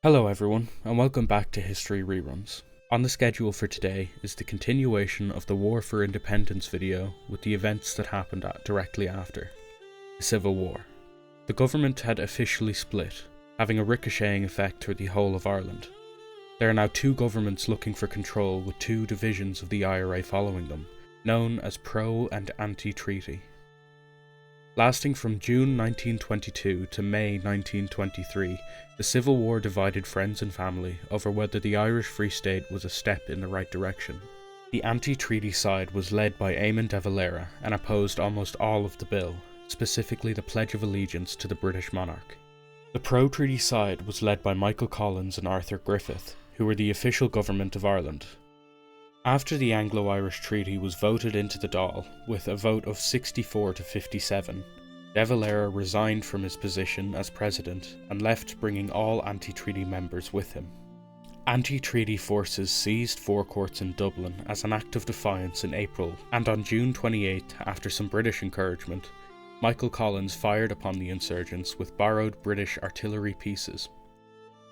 Hello everyone, and welcome back to History Reruns. On the schedule for today is the continuation of the War for Independence video with the events that happened directly after. The Civil War. The government had officially split, having a ricocheting effect through the whole of Ireland. There are now two governments looking for control with two divisions of the IRA following them, known as pro- and anti-treaty. Lasting from June 1922 to May 1923, the Civil War divided friends and family over whether the Irish Free State was a step in the right direction. The anti-treaty side was led by Eamon de Valera and opposed almost all of the bill, specifically the Pledge of Allegiance to the British monarch. The pro-treaty side was led by Michael Collins and Arthur Griffith, who were the official government of Ireland. After the Anglo-Irish Treaty was voted into the Dáil, with a vote of 64 to 57, de Valera resigned from his position as president and left, bringing all anti-treaty members with him. Anti-treaty forces seized forecourts in Dublin as an act of defiance in April, and on June 28, after some British encouragement, Michael Collins fired upon the insurgents with borrowed British artillery pieces.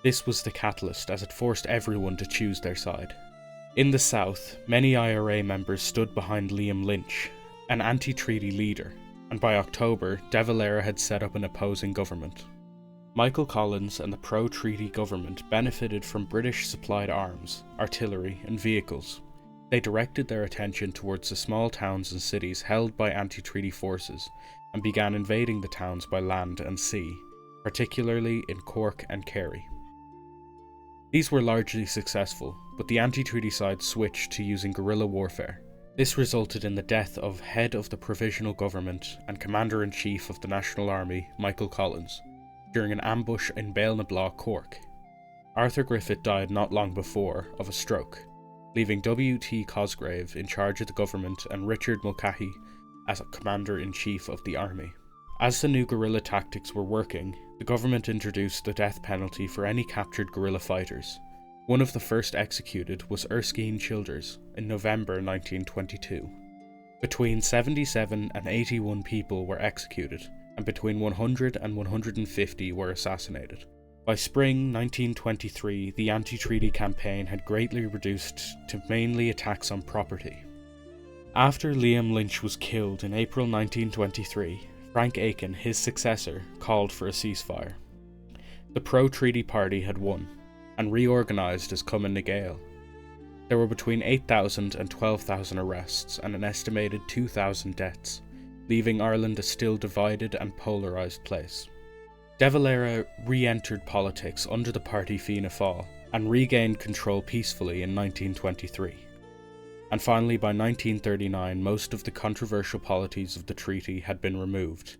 This was the catalyst, as it forced everyone to choose their side. In the south, many IRA members stood behind Liam Lynch, an anti-treaty leader, and by October, de Valera had set up an opposing government. Michael Collins and the pro-treaty government benefited from British-supplied arms, artillery, and vehicles. They directed their attention towards the small towns and cities held by anti-treaty forces, and began invading the towns by land and sea, particularly in Cork and Kerry. These were largely successful, but the anti-treaty side switched to using guerrilla warfare. This resulted in the death of head of the provisional government and commander-in-chief of the National Army, Michael Collins, during an ambush in Ballinablaw, Cork. Arthur Griffith died not long before of a stroke, leaving W.T. Cosgrave in charge of the government and Richard Mulcahy as a commander-in-chief of the army. As the new guerrilla tactics were working, the government introduced the death penalty for any captured guerrilla fighters. One of the first executed was Erskine Childers in November 1922. Between 77 and 81 people were executed, and between 100 and 150 were assassinated. By spring 1923, the anti-treaty campaign had greatly reduced to mainly attacks on property. After Liam Lynch was killed in April 1923, Frank Aiken, his successor, called for a ceasefire. The pro-treaty party had won, and reorganised as Cumann na Gael. There were between 8,000 and 12,000 arrests and an estimated 2,000 deaths, leaving Ireland a still divided and polarised place. De Valera re-entered politics under the party Fianna Fáil and regained control peacefully in 1923. And finally, by 1939, most of the controversial policies of the treaty had been removed,